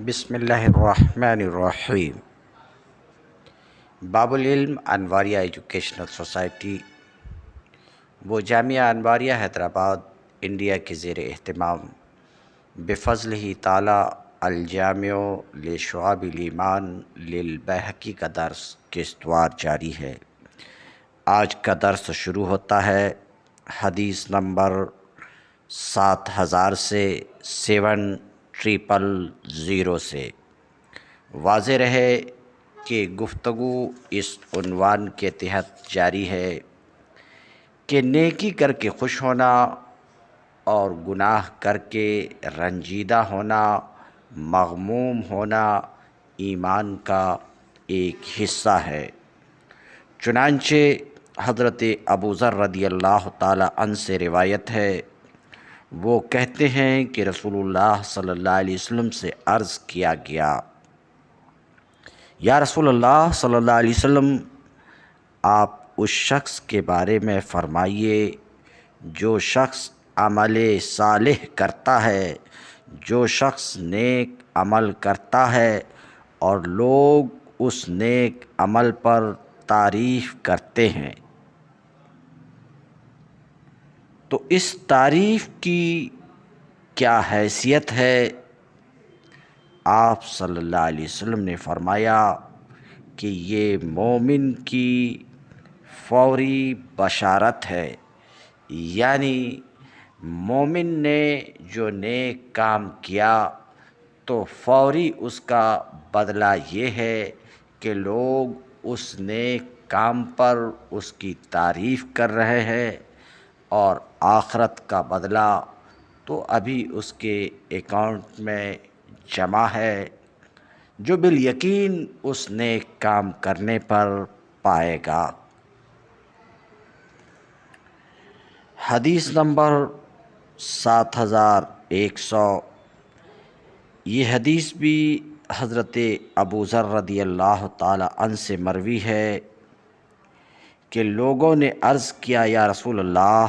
بسم اللہ الرحمن الرحیم۔ باب العلم انواریہ ایجوکیشنل سوسائٹی وہ جامعہ انواریہ حیدرآباد انڈیا کے زیر اہتمام بفضلہ تعالی الجامع لشعب الایمان للبیہقی کا درس قسطوار جاری ہے۔ آج کا درس شروع ہوتا ہے حدیث نمبر 7000 سے 7000 سے۔ واضح رہے کہ گفتگو اس عنوان کے تحت جاری ہے کہ نیکی کر کے خوش ہونا اور گناہ کر کے رنجیدہ ہونا، مغموم ہونا ایمان کا ایک حصہ ہے۔ چنانچہ حضرت ابو ذر رضی اللہ تعالی عنہ سے روایت ہے، وہ کہتے ہیں کہ رسول اللہ صلی اللہ علیہ وسلم سے عرض کیا گیا، یا رسول اللہ صلی اللہ علیہ وسلم، آپ اس شخص کے بارے میں فرمائیے جو شخص عمل صالح کرتا ہے، جو شخص نیک عمل کرتا ہے اور لوگ اس نیک عمل پر تعریف کرتے ہیں، تو اس تعریف کی کیا حیثیت ہے؟ آپ صلی اللہ علیہ وسلم نے فرمایا کہ یہ مومن کی فوری بشارت ہے، یعنی مومن نے جو نیک کام کیا تو فوری اس کا بدلہ یہ ہے کہ لوگ اس نیک کام پر اس کی تعریف کر رہے ہیں، اور آخرت کا بدلہ تو ابھی اس کے اکاؤنٹ میں جمع ہے، جو بالیقین اس نیک کام کرنے پر پائے گا۔ حدیث نمبر 7100۔ یہ حدیث بھی حضرت ابو ذر رضی اللہ تعالی عنہ سے مروی ہے کہ لوگوں نے عرض کیا، یا رسول اللہ،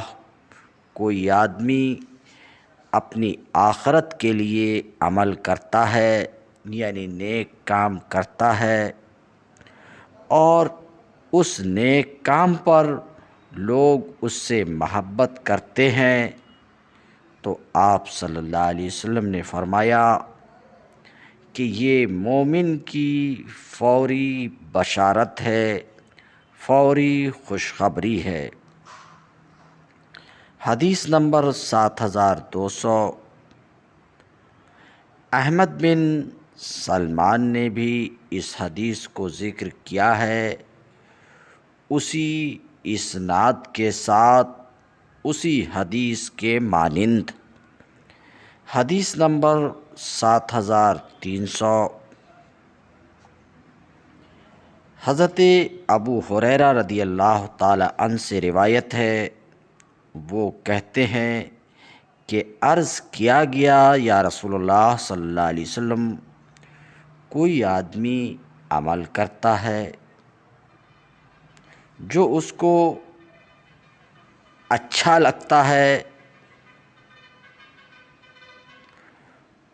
کوئی آدمی اپنی آخرت کے لیے عمل کرتا ہے، یعنی نیک کام کرتا ہے، اور اس نیک کام پر لوگ اس سے محبت کرتے ہیں، تو آپ صلی اللہ علیہ وسلم نے فرمایا کہ یہ مومن کی فوری بشارت ہے، فوری خوشخبری ہے۔ حدیث نمبر 7200۔ احمد بن سلمان نے بھی اس حدیث کو ذکر کیا ہے، اسی اسناد کے ساتھ، اسی حدیث کے مانند۔ حدیث نمبر 7300۔ حضرت ابو ہریرہ رضی اللہ تعالی عنہ سے روایت ہے، وہ کہتے ہیں کہ عرض کیا گیا، یا رسول اللہ صلی اللہ علیہ وسلم، کوئی آدمی عمل کرتا ہے جو اس کو اچھا لگتا ہے،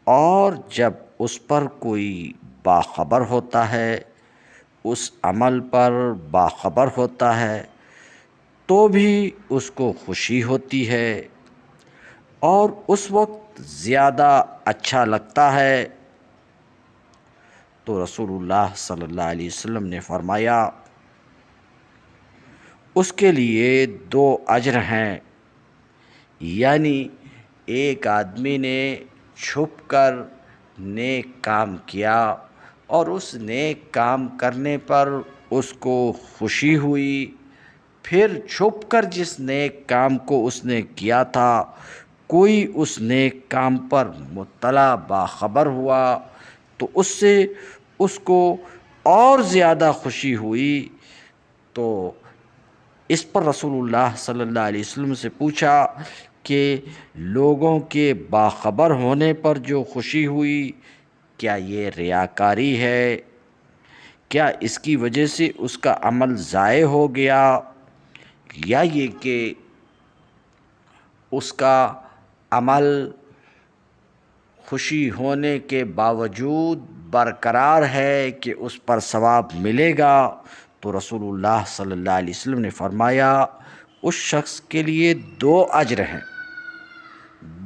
اور جب اس پر کوئی باخبر ہوتا ہے، اس عمل پر باخبر ہوتا ہے، تو بھی اس کو خوشی ہوتی ہے، اور اس وقت زیادہ اچھا لگتا ہے، تو رسول اللہ صلی اللہ علیہ وسلم نے فرمایا، اس کے لیے 2 اجر ہیں، یعنی ایک آدمی نے چھپ کر نیک کام کیا اور اس نیک کام کرنے پر اس کو خوشی ہوئی، پھر چھپ کر جس نیک کام کو اس نے کیا تھا کوئی اس نیک کام پر مطلع باخبر ہوا تو اس سے اس کو اور زیادہ خوشی ہوئی، تو اس پر رسول اللہ صلی اللہ علیہ وسلم سے پوچھا کہ لوگوں کے باخبر ہونے پر جو خوشی ہوئی، کیا یہ ریاکاری ہے؟ کیا اس کی وجہ سے اس کا عمل ضائع ہو گیا، یا یہ کہ اس کا عمل خوشی ہونے کے باوجود برقرار ہے کہ اس پر ثواب ملے گا، تو رسول اللہ صلی اللہ علیہ وسلم نے فرمایا اس شخص کے لیے 2 اجر ہیں،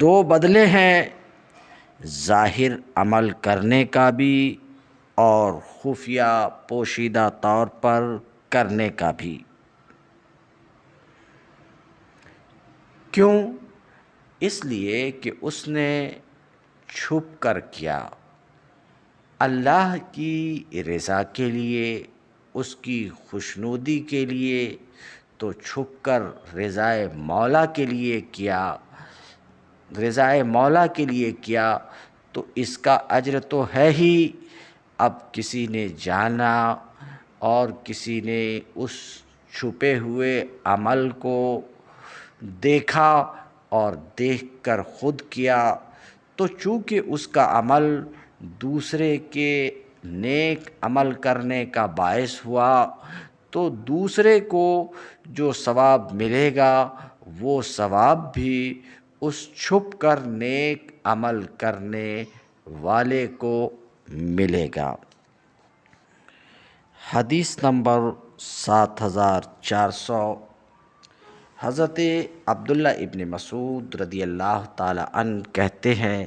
2 بدلے ہیں، ظاہر عمل کرنے کا بھی اور خفیہ پوشیدہ طور پر کرنے کا بھی۔ کیوں؟ اس لیے کہ اس نے چھپ کر کیا، اللہ کی رضا کے لیے، اس کی خوشنودی کے لیے، تو چھپ کر رضائے مولا کے لیے کیا، رضائے مولا کے لیے کیا تو اس کا اجر تو ہے ہی۔ اب کسی نے جانا اور کسی نے اس چھپے ہوئے عمل کو دیکھا اور دیکھ کر خود کیا، تو چونکہ اس کا عمل دوسرے کے نیک عمل کرنے کا باعث ہوا، تو دوسرے کو جو ثواب ملے گا وہ ثواب بھی اس چھپ کر نیک عمل کرنے والے کو ملے گا۔ حدیث نمبر 7400، حضرت عبداللہ ابن مسعود رضی اللہ تعالی عنہ کہتے ہیں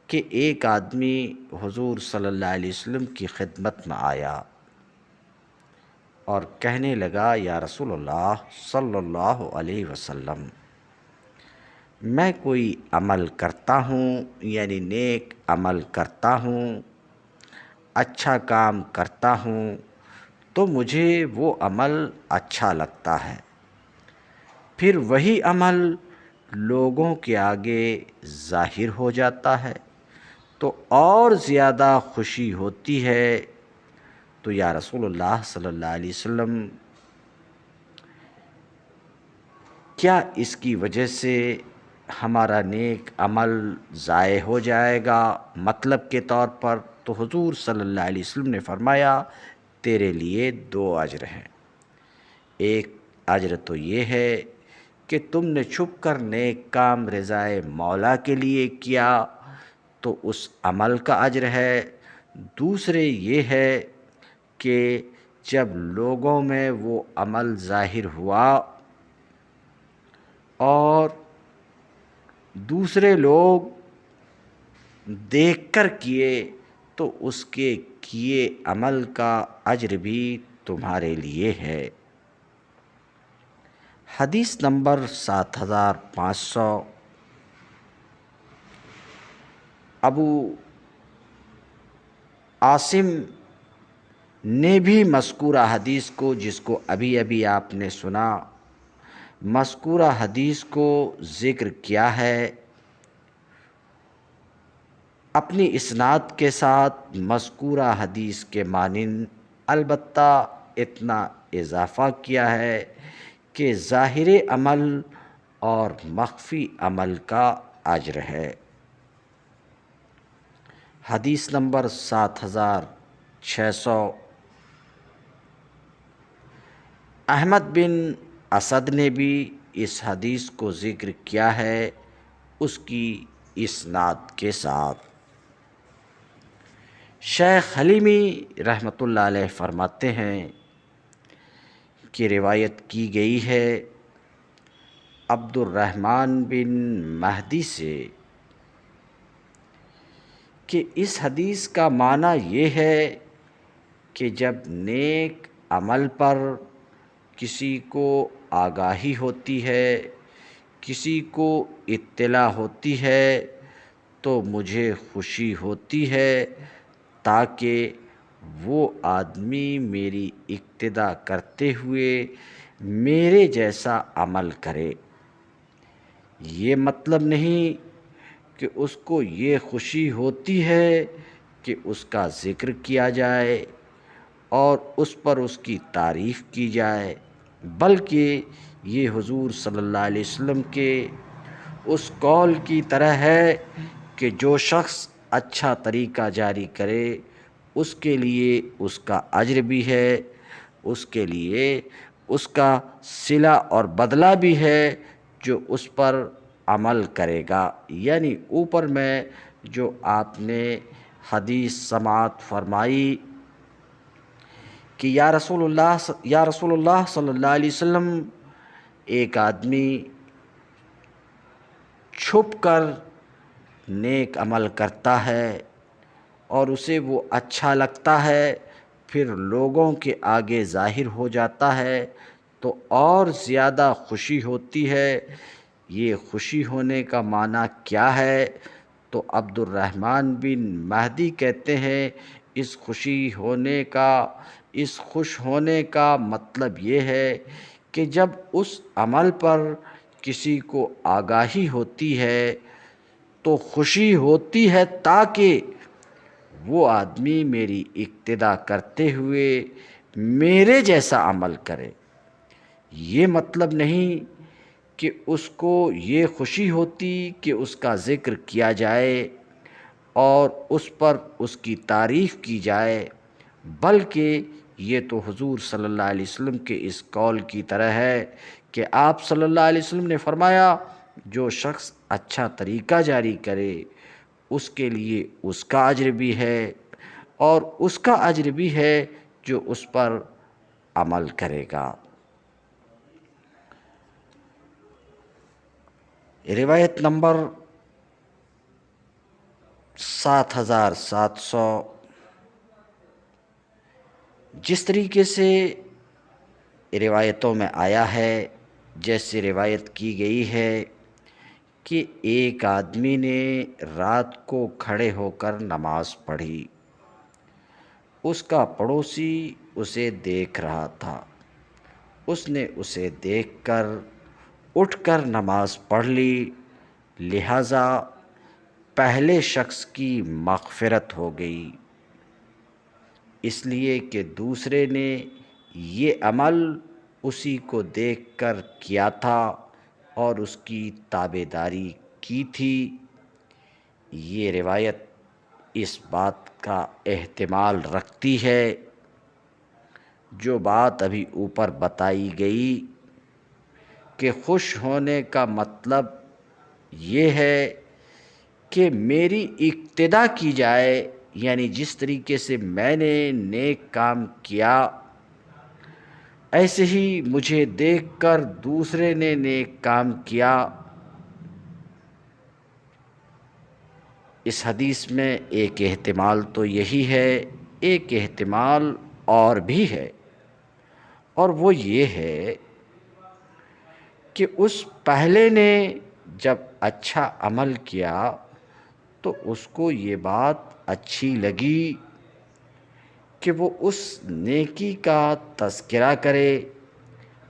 کہ ایک آدمی حضور صلی اللہ علیہ وسلم کی خدمت میں آیا اور کہنے لگا، یا رسول اللہ صلی اللہ علیہ وسلم، میں کوئی عمل کرتا ہوں، یعنی نیک عمل کرتا ہوں، اچھا کام کرتا ہوں، تو مجھے وہ عمل اچھا لگتا ہے، پھر وہی عمل لوگوں کے آگے ظاہر ہو جاتا ہے تو اور زیادہ خوشی ہوتی ہے، تو یا رسول اللہ صلی اللہ علیہ وسلم، کیا اس کی وجہ سے ہمارا نیک عمل ضائع ہو جائے گا مطلب کے طور پر؟ تو حضور صلی اللہ علیہ وسلم نے فرمایا تیرے لیے 2 اجر ہیں۔ ایک اجر تو یہ ہے کہ تم نے چھپ کر نیک کام رضائے مولا کے لیے کیا تو اس عمل کا اجر ہے، دوسرے یہ ہے کہ جب لوگوں میں وہ عمل ظاہر ہوا اور دوسرے لوگ دیکھ کر کیے تو اس کے کیے عمل کا اجر بھی تمہارے لیے ہے۔ حدیث نمبر 7500، ابو عاصم نے بھی مذکورہ حدیث کو، جس کو ابھی ابھی آپ نے سنا، مذکورہ حدیث کو ذکر کیا ہے اپنی اسناد کے ساتھ مذکورہ حدیث کے مانند، البتہ اتنا اضافہ کیا ہے کہ ظاہر عمل اور مخفی عمل کا اجر ہے۔ حدیث نمبر 7600، احمد بن اسد نے بھی اس حدیث کو ذکر کیا ہے اس کی اسناد کے ساتھ۔ شیخ حلیمی رحمۃ اللہ علیہ فرماتے ہیں کہ روایت کی گئی ہے عبد الرحمن بن مہدی سے کہ اس حدیث کا معنی یہ ہے کہ جب نیک عمل پر کسی کو آگاہی ہوتی ہے، کسی کو اطلاع ہوتی ہے تو مجھے خوشی ہوتی ہے تاکہ وہ آدمی میری اقتداء کرتے ہوئے میرے جیسا عمل کرے۔ یہ مطلب نہیں کہ اس کو یہ خوشی ہوتی ہے کہ اس کا ذکر کیا جائے اور اس پر اس کی تعریف کی جائے، بلکہ یہ حضور صلی اللہ علیہ وسلم کے اس قول کی طرح ہے کہ جو شخص اچھا طریقہ جاری کرے اس کے لیے اس کا اجر بھی ہے، اس کے لیے اس کا صلہ اور بدلہ بھی ہے جو اس پر عمل کرے گا، یعنی اوپر میں جو آپ نے حدیث سماعت فرمائی کہ یا رسول اللہ صلی اللہ علیہ وسلم، ایک آدمی چھپ کر نیک عمل کرتا ہے اور اسے وہ اچھا لگتا ہے، پھر لوگوں کے آگے ظاہر ہو جاتا ہے تو اور زیادہ خوشی ہوتی ہے۔ یہ خوشی ہونے کا معنی کیا ہے؟ تو عبد الرحمن بن مہدی کہتے ہیں اس خوش ہونے کا مطلب یہ ہے کہ جب اس عمل پر کسی کو آگاہی ہوتی ہے تو خوشی ہوتی ہے تاکہ وہ آدمی میری اقتدا کرتے ہوئے میرے جیسا عمل کرے۔ یہ مطلب نہیں کہ اس کو یہ خوشی ہوتی کہ اس کا ذکر کیا جائے اور اس پر اس کی تعریف کی جائے، بلکہ یہ تو حضور صلی اللہ علیہ وسلم کے اس قول کی طرح ہے کہ آپ صلی اللہ علیہ وسلم نے فرمایا جو شخص اچھا طریقہ جاری کرے اس کے لیے اس کا اجر بھی ہے اور اس کا اجر بھی ہے جو اس پر عمل کرے گا۔ روایت نمبر 7700، جس طریقے سے روایتوں میں آیا ہے، جیسے روایت کی گئی ہے کہ ایک آدمی نے رات کو کھڑے ہو کر نماز پڑھی، اس کا پڑوسی اسے دیکھ رہا تھا، اس نے اسے دیکھ کر اٹھ کر نماز پڑھ لی، لہٰذا پہلے شخص کی مغفرت ہو گئی، اس لیے کہ دوسرے نے یہ عمل اسی کو دیکھ کر کیا تھا اور اس کی تابعداری کی تھی۔ یہ روایت اس بات کا احتمال رکھتی ہے جو بات ابھی اوپر بتائی گئی کہ خوش ہونے کا مطلب یہ ہے کہ میری اقتدا کی جائے، یعنی جس طریقے سے میں نے نیک کام کیا ایسے ہی مجھے دیکھ کر دوسرے نے نیک کام کیا۔ اس حدیث میں ایک احتمال تو یہی ہے، ایک احتمال اور بھی ہے، اور وہ یہ ہے کہ اس پہلے نے جب اچھا عمل کیا تو اس کو یہ بات اچھی لگی کہ وہ اس نیکی کا تذکرہ کرے،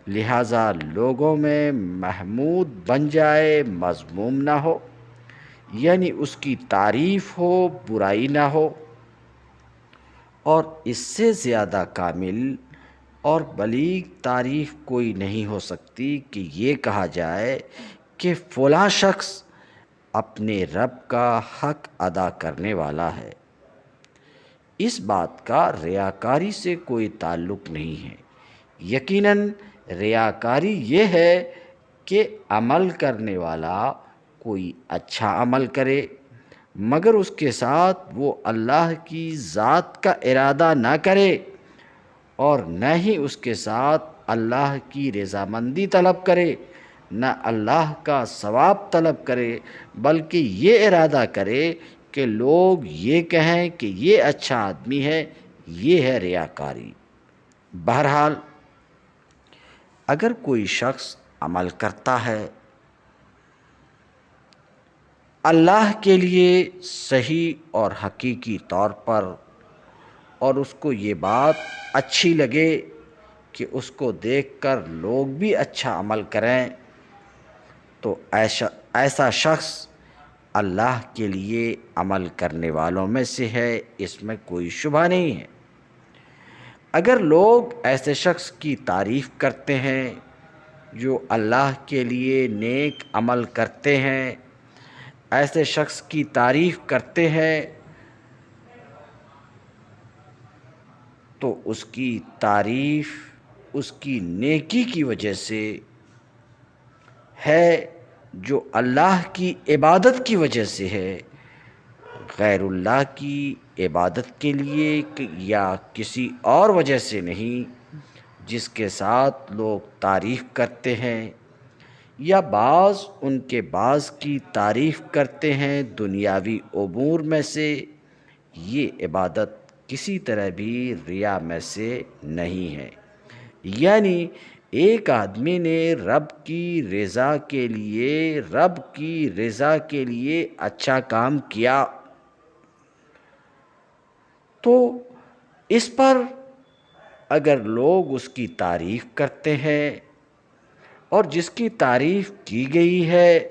لہٰذا لوگوں میں محمود بن جائے، مذموم نہ ہو، یعنی اس کی تعریف ہو، برائی نہ ہو۔ اور اس سے زیادہ کامل اور بلیغ تعریف کوئی نہیں ہو سکتی کہ یہ کہا جائے کہ فلاں شخص اپنے رب کا حق ادا کرنے والا ہے۔ اس بات کا ریاکاری سے کوئی تعلق نہیں ہے۔ یقیناً ریاکاری یہ ہے کہ عمل کرنے والا کوئی اچھا عمل کرے مگر اس کے ساتھ وہ اللہ کی ذات کا ارادہ نہ کرے اور نہ ہی اس کے ساتھ اللہ کی رضامندی طلب کرے، نہ اللہ کا ثواب طلب کرے، بلکہ یہ ارادہ کرے کہ لوگ یہ کہیں کہ یہ اچھا آدمی ہے۔ یہ ہے ریاکاری۔ بہرحال اگر کوئی شخص عمل کرتا ہے اللہ کے لیے صحیح اور حقیقی طور پر اور اس کو یہ بات اچھی لگے کہ اس کو دیکھ کر لوگ بھی اچھا عمل کریں، تو ایسا شخص اللہ کے لیے عمل کرنے والوں میں سے ہے، اس میں کوئی شبہ نہیں ہے۔ اگر لوگ ایسے شخص کی تعریف کرتے ہیں جو اللہ کے لیے نیک عمل کرتے ہیں، ایسے شخص کی تعریف کرتے ہیں تو اس کی تعریف اس کی نیکی کی وجہ سے ہے جو اللہ کی عبادت کی وجہ سے ہے، غیر اللہ کی عبادت کے لیے یا کسی اور وجہ سے نہیں، جس کے ساتھ لوگ تعریف کرتے ہیں یا بعض ان کے بعض کی تعریف کرتے ہیں دنیاوی امور میں سے، یہ عبادت کسی طرح بھی ریا میں سے نہیں ہے۔ یعنی ایک آدمی نے رب کی رضا کے لیے اچھا کام کیا تو اس پر اگر لوگ اس کی تعریف کرتے ہیں اور جس کی تعریف کی گئی ہے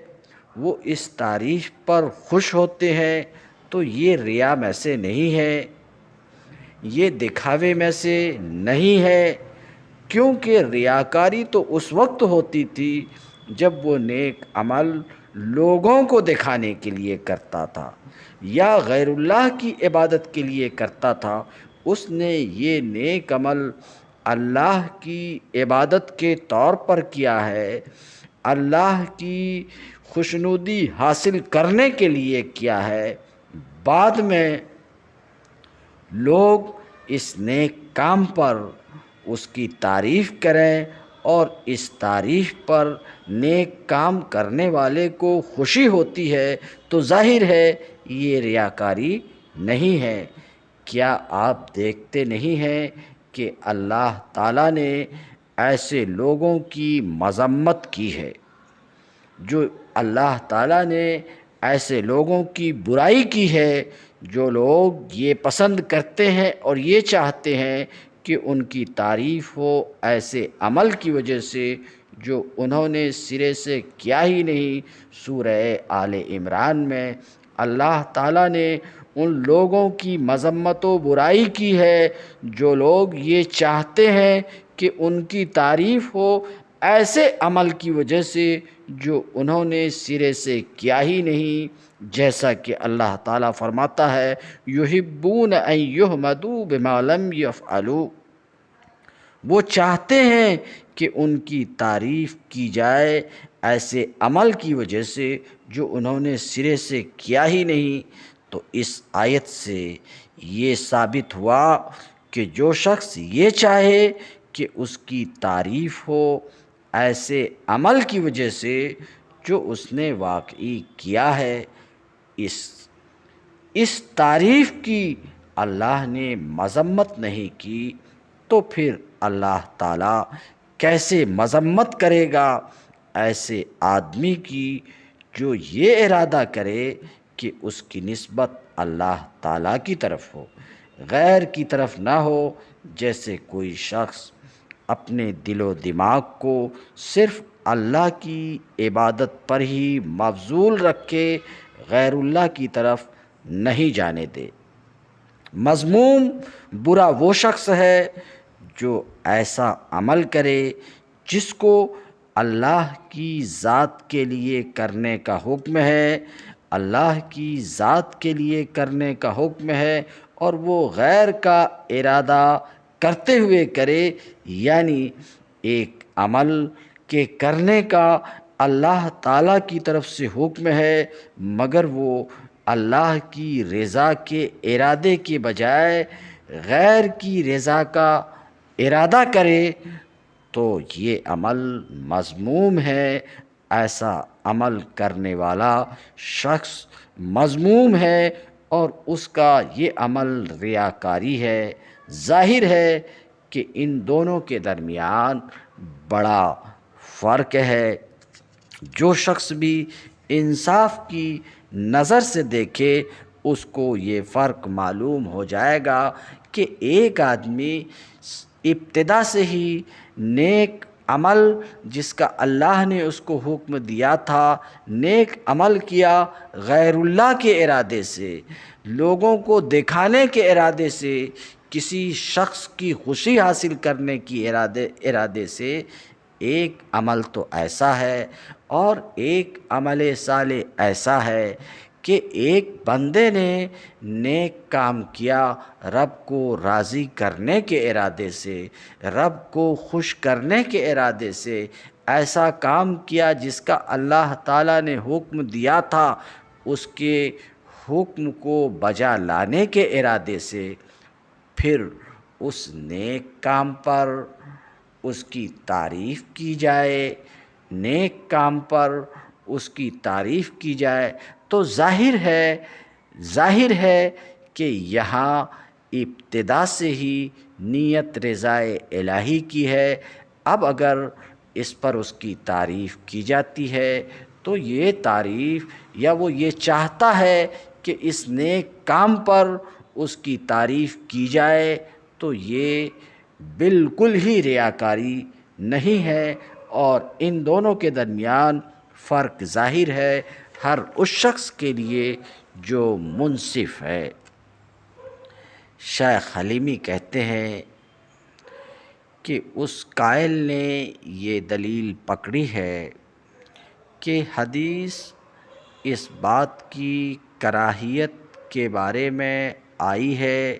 وہ اس تعریف پر خوش ہوتے ہیں تو یہ ریا میں سے نہیں ہے، یہ دکھاوے میں سے نہیں ہے، کیونکہ ریاکاری تو اس وقت ہوتی تھی جب وہ نیک عمل لوگوں کو دکھانے کے لیے کرتا تھا یا غیر اللہ کی عبادت کے لیے کرتا تھا۔ اس نے یہ نیک عمل اللہ کی عبادت کے طور پر کیا ہے، اللہ کی خوشنودی حاصل کرنے کے لیے کیا ہے۔ بعد میں لوگ اس نیک کام پر اس کی تعریف کریں اور اس تعریف پر نیک کام کرنے والے کو خوشی ہوتی ہے تو ظاہر ہے یہ ریاکاری نہیں ہے۔ کیا آپ دیکھتے نہیں ہیں کہ اللہ تعالیٰ نے ایسے لوگوں کی مذمت کی ہے، اللہ تعالیٰ نے ایسے لوگوں کی برائی کی ہے جو لوگ یہ پسند کرتے ہیں اور یہ چاہتے ہیں کہ ان کی تعریف ہو ایسے عمل کی وجہ سے جو انہوں نے سرے سے کیا ہی نہیں۔ سورہ آل عمران میں اللہ تعالیٰ نے ان لوگوں کی مذمت و برائی کی ہے جو لوگ یہ چاہتے ہیں کہ ان کی تعریف ہو ایسے عمل کی وجہ سے جو انہوں نے سرے سے کیا ہی نہیں، جیسا کہ اللہ تعالیٰ فرماتا ہے یحبون ان یحمدوا بما لم یفعلوا، وہ چاہتے ہیں کہ ان کی تعریف کی جائے ایسے عمل کی وجہ سے جو انہوں نے سرے سے کیا ہی نہیں۔ تو اس آیت سے یہ ثابت ہوا کہ جو شخص یہ چاہے کہ اس کی تعریف ہو ایسے عمل کی وجہ سے جو اس نے واقعی کیا ہے، اس تعریف کی اللہ نے مذمت نہیں کی، تو پھر اللہ تعالیٰ کیسے مذمت کرے گا ایسے آدمی کی جو یہ ارادہ کرے کہ اس کی نسبت اللہ تعالیٰ کی طرف ہو، غیر کی طرف نہ ہو۔ جیسے کوئی شخص اپنے دل و دماغ کو صرف اللہ کی عبادت پر ہی مبذول رکھ کے غیر اللہ کی طرف نہیں جانے دے۔ مذموم برا وہ شخص ہے جو ایسا عمل کرے جس کو اللہ کی ذات کے لیے کرنے کا حکم ہے، اللہ کی ذات کے لیے کرنے کا حکم ہے اور وہ غیر کا ارادہ کرتے ہوئے کرے، یعنی ایک عمل کے کرنے کا اللہ تعالیٰ کی طرف سے حکم ہے مگر وہ اللہ کی رضا کے ارادے کے بجائے غیر کی رضا کا ارادہ کرے تو یہ عمل مذموم ہے۔ ایسا عمل کرنے والا شخص مذموم ہے اور اس کا یہ عمل ریاکاری ہے۔ ظاہر ہے کہ ان دونوں کے درمیان بڑا فرق ہے۔ جو شخص بھی انصاف کی نظر سے دیکھے اس کو یہ فرق معلوم ہو جائے گا کہ ایک آدمی ابتدا سے ہی نیک عمل جس کا اللہ نے اس کو حکم دیا تھا نیک عمل کیا غیر اللہ کے ارادے سے، لوگوں کو دکھانے کے ارادے سے، کسی شخص کی خوشی حاصل کرنے کی ارادے سے، ایک عمل تو ایسا ہے اور ایک عمل صالح ایسا ہے کہ ایک بندے نے نیک کام کیا رب کو راضی کرنے کے ارادے سے، رب کو خوش کرنے کے ارادے سے، ایسا کام کیا جس کا اللہ تعالیٰ نے حکم دیا تھا، اس کے حکم کو بجا لانے کے ارادے سے پھر اس نیک کام پر اس کی تعریف کی جائے، نیک کام پر اس کی تعریف کی جائے، تو ظاہر ہے کہ یہاں ابتدا سے ہی نیت رضائے الہی کی ہے۔ اب اگر اس پر اس کی تعریف کی جاتی ہے تو یہ تعریف یا وہ یہ چاہتا ہے کہ اس نیک کام پر اس کی تعریف کی جائے تو یہ بالکل ہی ریاکاری نہیں ہے، اور ان دونوں کے درمیان فرق ظاہر ہے ہر اس شخص کے لیے جو منصف ہے۔ شیخ حلیمی کہتے ہیں کہ اس قائل نے یہ دلیل پکڑی ہے کہ حدیث اس بات کی کراہیت کے بارے میں آئی ہے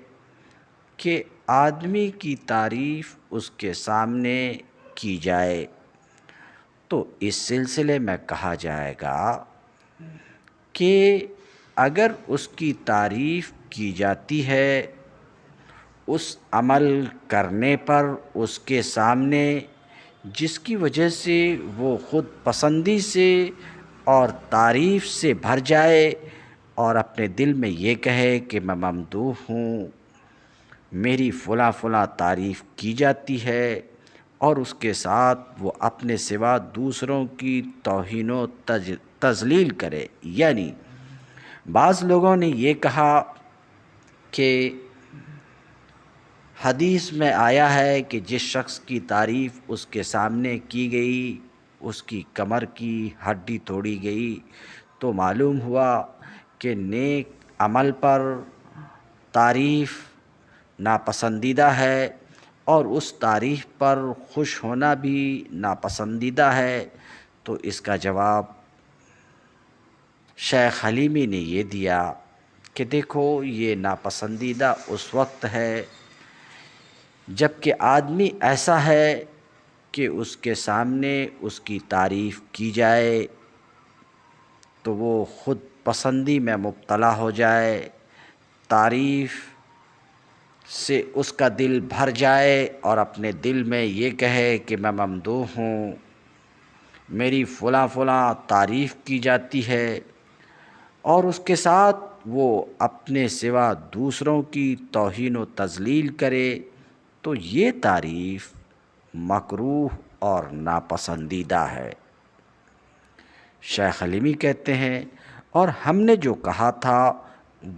کہ آدمی کی تعریف اس کے سامنے کی جائے، تو اس سلسلے میں کہا جائے گا کہ اگر اس کی تعریف کی جاتی ہے اس عمل کرنے پر اس کے سامنے جس کی وجہ سے وہ خود پسندی سے اور تعریف سے بھر جائے اور اپنے دل میں یہ کہے کہ میں ممدوح ہوں، میری فلاں فلاں تعریف کی جاتی ہے، اور اس کے ساتھ وہ اپنے سوا دوسروں کی توہین و تذلیل کرے۔ یعنی بعض لوگوں نے یہ کہا کہ حدیث میں آیا ہے کہ جس شخص کی تعریف اس کے سامنے کی گئی اس کی کمر کی ہڈی توڑی گئی، تو معلوم ہوا کہ نیک عمل پر تعریف ناپسندیدہ ہے اور اس تعریف پر خوش ہونا بھی ناپسندیدہ ہے۔ تو اس کا جواب شیخ حلیمی نے یہ دیا کہ دیکھو، یہ ناپسندیدہ اس وقت ہے جب کہ آدمی ایسا ہے کہ اس کے سامنے اس کی تعریف کی جائے تو وہ خود پسندی میں مبتلا ہو جائے، تعریف سے اس کا دل بھر جائے اور اپنے دل میں یہ کہے کہ میں ممدوح ہوں، میری فلاں فلاں تعریف کی جاتی ہے، اور اس کے ساتھ وہ اپنے سوا دوسروں کی توہین و تذلیل کرے، تو یہ تعریف مکروہ اور ناپسندیدہ ہے۔ شیخ حلیمی کہتے ہیں اور ہم نے جو کہا تھا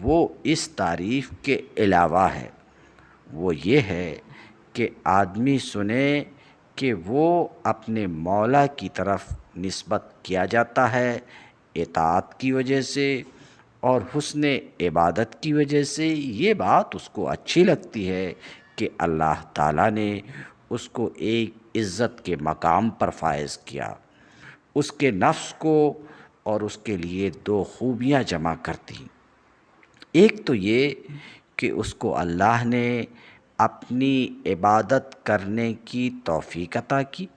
وہ اس تعریف کے علاوہ ہے، وہ یہ ہے کہ آدمی سنے کہ وہ اپنے مولا کی طرف نسبت کیا جاتا ہے اطاعت کی وجہ سے اور حسن عبادت کی وجہ سے۔ یہ بات اس کو اچھی لگتی ہے کہ اللہ تعالیٰ نے اس کو ایک عزت کے مقام پر فائز کیا، اس کے نفس کو اور اس کے لیے دو خوبیاں جمع کرتی۔ ایک تو یہ کہ اس کو اللہ نے اپنی عبادت کرنے کی توفیق عطا کی،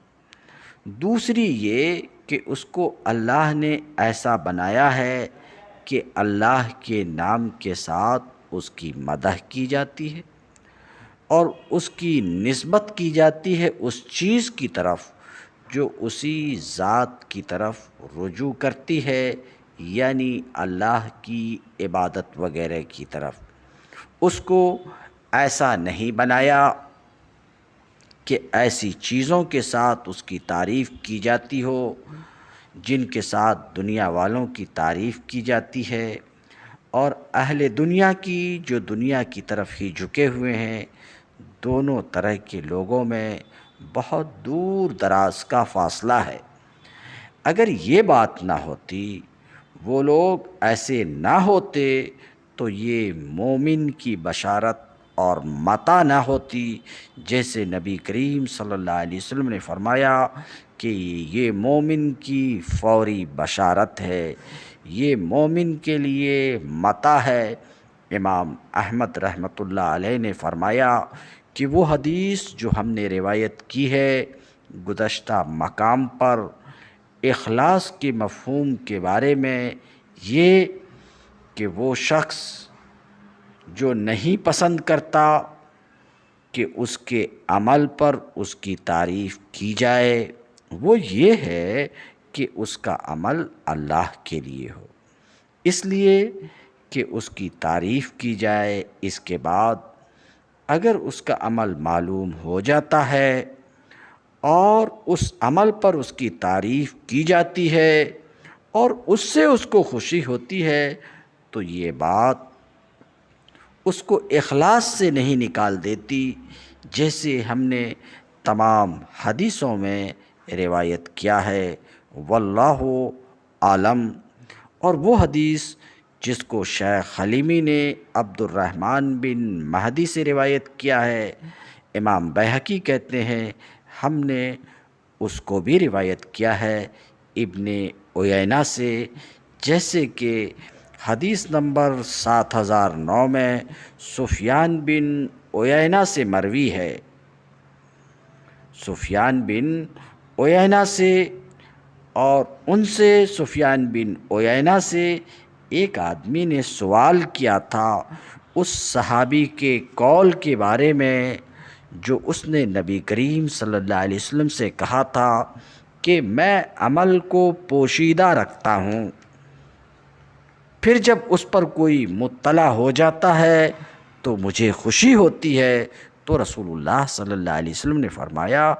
دوسری یہ کہ اس کو اللہ نے ایسا بنایا ہے کہ اللہ کے نام کے ساتھ اس کی مدح کی جاتی ہے اور اس کی نسبت کی جاتی ہے اس چیز کی طرف جو اسی ذات کی طرف رجوع کرتی ہے، یعنی اللہ کی عبادت وغیرہ کی طرف۔ اس کو ایسا نہیں بنایا کہ ایسی چیزوں کے ساتھ اس کی تعریف کی جاتی ہو جن کے ساتھ دنیا والوں کی تعریف کی جاتی ہے، اور اہل دنیا کی جو دنیا کی طرف ہی جھکے ہوئے ہیں، دونوں طرح کے لوگوں میں بہت دور دراز کا فاصلہ ہے۔ اگر یہ بات نہ ہوتی، وہ لوگ ایسے نہ ہوتے، تو یہ مومن کی بشارت اور متاع نہ ہوتی، جیسے نبی کریم صلی اللہ علیہ وسلم نے فرمایا کہ یہ مومن کی فوری بشارت ہے، یہ مومن کے لیے متاع ہے۔ امام احمد رحمۃ اللہ علیہ نے فرمایا کہ وہ حدیث جو ہم نے روایت کی ہے گزشتہ مقام پر اخلاص کے مفہوم کے بارے میں، یہ کہ وہ شخص جو نہیں پسند کرتا کہ اس کے عمل پر اس کی تعریف کی جائے، وہ یہ ہے کہ اس کا عمل اللہ کے لیے ہو، اس لیے کہ اس کی تعریف کی جائے۔ اس کے بعد اگر اس کا عمل معلوم ہو جاتا ہے اور اس عمل پر اس کی تعریف کی جاتی ہے اور اس سے اس کو خوشی ہوتی ہے، تو یہ بات اس کو اخلاص سے نہیں نکال دیتی، جیسے ہم نے تمام حدیثوں میں روایت کیا ہے۔ واللہ عالم۔ اور وہ حدیث جس کو شیخ حلیمی نے عبد الرحمن بن مہدی سے روایت کیا ہے، امام بیہقی کہتے ہیں ہم نے اس کو بھی روایت کیا ہے ابن عیینہ سے، جیسے کہ حدیث نمبر 7009 میں سفیان بن عیینہ سے مروی ہے۔ سفیان بن عیینہ سے، اور ان سے سفیان بن عیینہ سے ایک آدمی نے سوال کیا تھا اس صحابی کے قول کے بارے میں جو اس نے نبی کریم صلی اللہ علیہ وسلم سے کہا تھا کہ میں عمل کو پوشیدہ رکھتا ہوں، پھر جب اس پر کوئی مطلع ہو جاتا ہے تو مجھے خوشی ہوتی ہے۔ تو رسول اللہ صلی اللہ علیہ وسلم نے فرمایا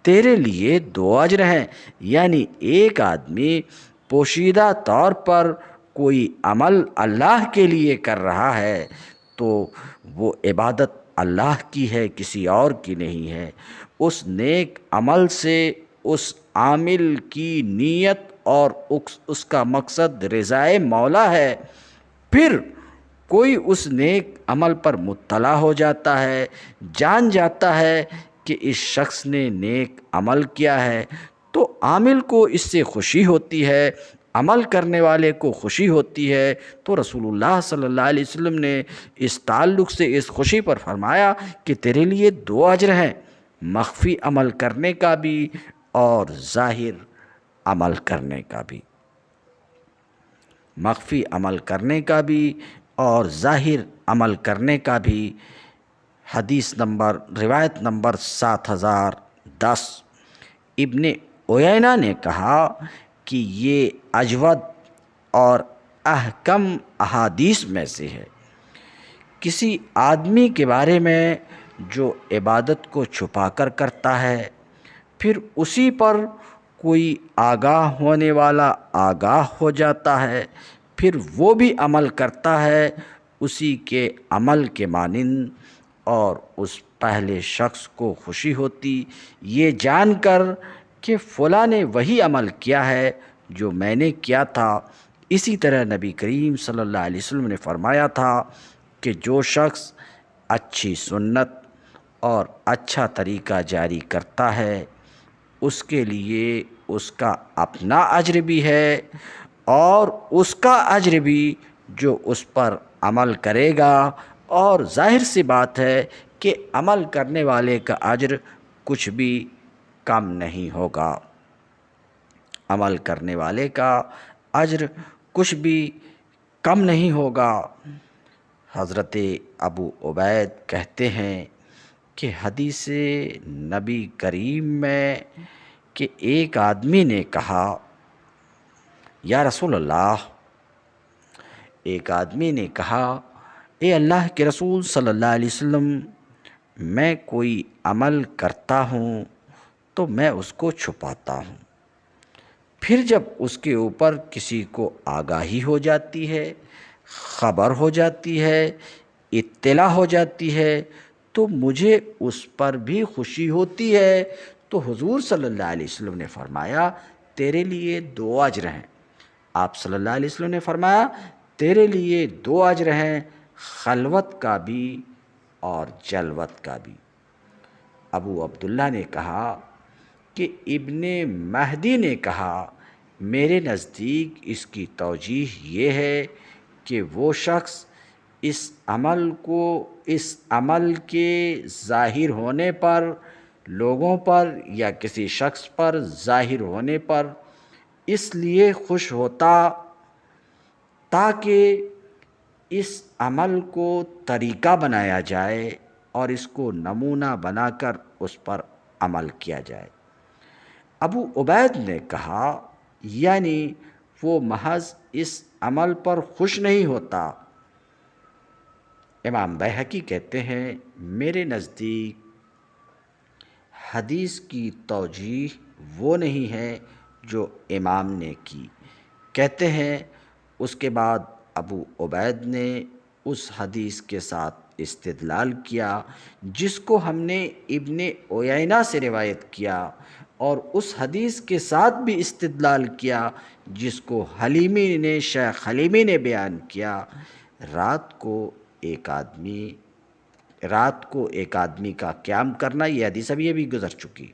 تیرے لیے 2 اجر ہیں، یعنی ایک آدمی پوشیدہ طور پر کوئی عمل اللہ کے لیے کر رہا ہے تو وہ عبادت اللہ کی ہے، کسی اور کی نہیں ہے۔ اس نیک عمل سے اس عامل کی نیت اور اس کا مقصد رضائے مولا ہے۔ پھر کوئی اس نیک عمل پر مطلع ہو جاتا ہے، جان جاتا ہے کہ اس شخص نے نیک عمل کیا ہے، تو عامل کو اس سے خوشی ہوتی ہے، عمل کرنے والے کو خوشی ہوتی ہے۔ تو رسول اللہ صلی اللہ علیہ وسلم نے اس تعلق سے اس خوشی پر فرمایا کہ تیرے لیے 2 اجر ہیں، مخفی عمل کرنے کا بھی اور ظاہر عمل کرنے کا بھی، مخفی عمل کرنے کا بھی اور ظاہر عمل کرنے کا بھی۔ حدیث نمبر روایت نمبر 7010۔ ابن عیینہ نے کہا کہ یہ اجود اور احکم احادیث میں سے ہے۔ کسی آدمی کے بارے میں جو عبادت کو چھپا کر کرتا ہے، پھر اسی پر کوئی آگاہ ہونے والا آگاہ ہو جاتا ہے، پھر وہ بھی عمل کرتا ہے اسی کے عمل کے مانند، اور اس پہلے شخص کو خوشی ہوتی یہ جان کر کہ فلاں نے وہی عمل کیا ہے جو میں نے کیا تھا۔ اسی طرح نبی کریم صلی اللہ علیہ وسلم نے فرمایا تھا کہ جو شخص اچھی سنت اور اچھا طریقہ جاری کرتا ہے اس کے لیے اس کا اپنا اجر بھی ہے اور اس کا اجر بھی جو اس پر عمل کرے گا، اور ظاہر سی بات ہے کہ عمل کرنے والے کا اجر کچھ بھی کم نہیں ہوگا، عمل کرنے والے کا اجر کچھ بھی کم نہیں ہوگا۔ حضرت ابو عبید کہتے ہیں کہ حدیث نبی کریم میں کہ ایک آدمی نے کہا یا رسول اللہ، ایک آدمی نے کہا اے اللہ کے رسول صلی اللہ علیہ وسلم، میں کوئی عمل کرتا ہوں تو میں اس کو چھپاتا ہوں، پھر جب اس کے اوپر کسی کو آگاہی ہو جاتی ہے، خبر ہو جاتی ہے، اطلاع ہو جاتی ہے تو مجھے اس پر بھی خوشی ہوتی ہے۔ تو حضور صلی اللہ علیہ وسلم نے فرمایا تیرے لیے 2 اجر ہیں۔ آپ صلی اللہ علیہ وسلم نے فرمایا تیرے لیے 2 اجر ہیں، خلوت کا بھی اور جلوت کا بھی۔ ابو عبداللہ نے کہا کہ ابن مہدی نے کہا میرے نزدیک اس کی توجیہ یہ ہے کہ وہ شخص اس عمل کے ظاہر ہونے پر، لوگوں پر یا کسی شخص پر ظاہر ہونے پر اس لیے خوش ہوتا تاکہ اس عمل کو طریقہ بنایا جائے اور اس کو نمونہ بنا کر اس پر عمل کیا جائے۔ ابو عبید نے کہا یعنی وہ محض اس عمل پر خوش نہیں ہوتا۔ امام بیہقی کہتے ہیں میرے نزدیک حدیث کی توجیح وہ نہیں ہے جو امام نے کی۔ کہتے ہیں اس کے بعد ابو عبید نے اس حدیث کے ساتھ استدلال کیا جس کو ہم نے ابن عیینہ سے روایت کیا، اور اس حدیث کے ساتھ بھی استدلال کیا جس کو شیخ حلیمی نے بیان کیا۔ رات کو ایک آدمی کا قیام کرنا، یہ حدیث ابھی گزر چکی،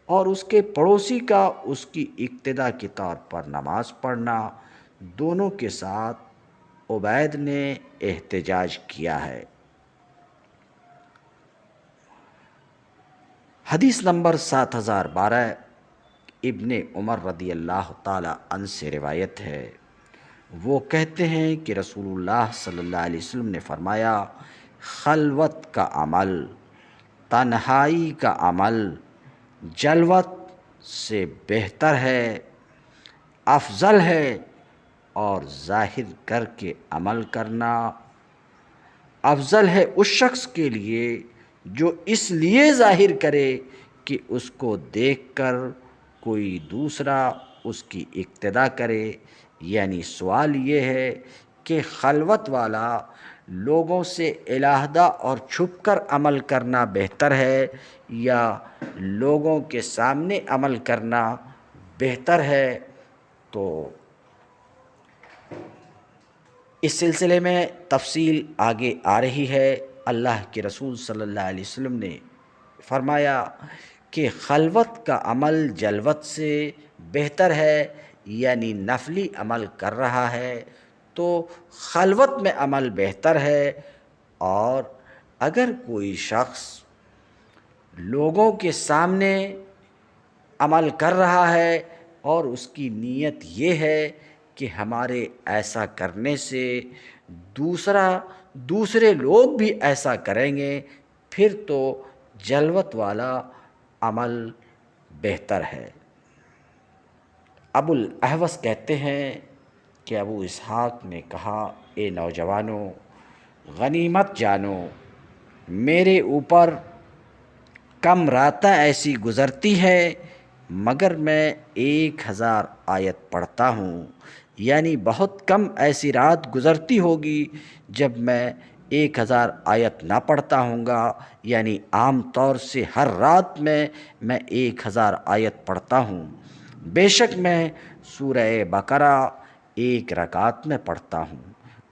اور اس کے پڑوسی کا اس کی اقتدا کے طور پر نماز پڑھنا، دونوں کے ساتھ عبید نے احتجاج کیا ہے۔ حدیث نمبر 7012 ابن عمر رضی اللہ تعالی عنہ سے روایت ہے۔ وہ کہتے ہیں کہ رسول اللہ صلی اللہ علیہ وسلم نے فرمایا، خلوت کا عمل، تنہائی کا عمل جلوت سے بہتر ہے، افضل ہے، اور ظاہر کر کے عمل کرنا افضل ہے اس شخص کے لیے جو اس لیے ظاہر کرے کہ اس کو دیکھ کر کوئی دوسرا اس کی اقتدا کرے۔ یعنی سوال یہ ہے کہ خلوت والا لوگوں سے علیحدہ اور چھپ کر عمل کرنا بہتر ہے یا لوگوں کے سامنے عمل کرنا بہتر ہے؟ تو اس سلسلے میں تفصیل آگے آ رہی ہے۔ اللہ کے رسول صلی اللہ علیہ وسلم نے فرمایا کہ خلوت کا عمل جلوت سے بہتر ہے، یعنی نفلی عمل کر رہا ہے تو خلوت میں عمل بہتر ہے، اور اگر کوئی شخص لوگوں کے سامنے عمل کر رہا ہے اور اس کی نیت یہ ہے کہ ہمارے ایسا کرنے سے دوسرے لوگ بھی ایسا کریں گے، پھر تو جلوت والا عمل بہتر ہے۔ ابو الاحوص کہتے ہیں کہ ابو اسحاق نے کہا، اے نوجوانوں، غنیمت جانو، میرے اوپر کم راتیں ایسی گزرتی ہیں مگر میں 1000 آیت پڑھتا ہوں، یعنی بہت کم ایسی رات گزرتی ہوگی جب میں 1000 آیت نہ پڑھتا ہوں گا، یعنی عام طور سے ہر رات میں 1000 آیت پڑھتا ہوں۔ بے شک میں سورہ بقرہ 1 رکعت میں پڑھتا ہوں،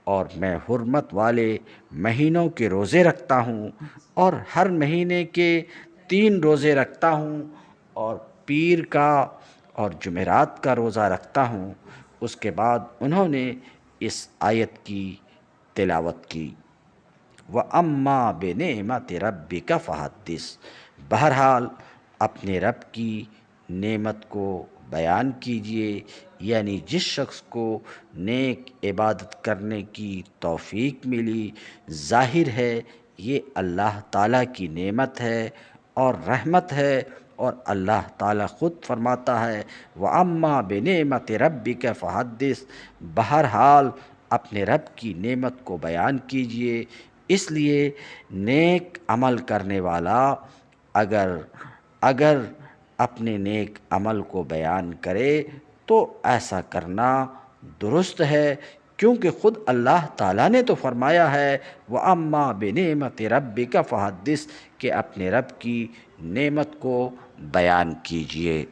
اور میں حرمت والے مہینوں کے روزے رکھتا ہوں، اور ہر مہینے کے 3 روزے رکھتا ہوں، اور پیر کا اور جمعرات کا روزہ رکھتا ہوں۔ اس کے بعد انہوں نے اس آیت کی تلاوت کی، وَأَمَّا بِنِعْمَةِ رَبِّكَ فَحَدِّثْ، بہرحال اپنے رب کی نعمت کو بیان کیجئے، یعنی جس شخص کو نیک عبادت کرنے کی توفیق ملی، ظاہر ہے یہ اللہ تعالیٰ کی نعمت ہے اور رحمت ہے، اور اللہ تعالیٰ خود فرماتا ہے وَأَمَّا بِنِعْمَةِ رَبِّكَ فَحَدِّثْ، بہرحال اپنے رب کی نعمت کو بیان کیجئے۔ اس لیے نیک عمل کرنے والا اگر اپنے نیک عمل کو بیان کرے تو ایسا کرنا درست ہے، کیونکہ خود اللہ تعالیٰ نے تو فرمایا ہے وَأَمَّا بِنِعْمَةِ رَبِّكَ فَحَدِّثْ کہ اپنے رب کی نعمت کو بیان کیجئے۔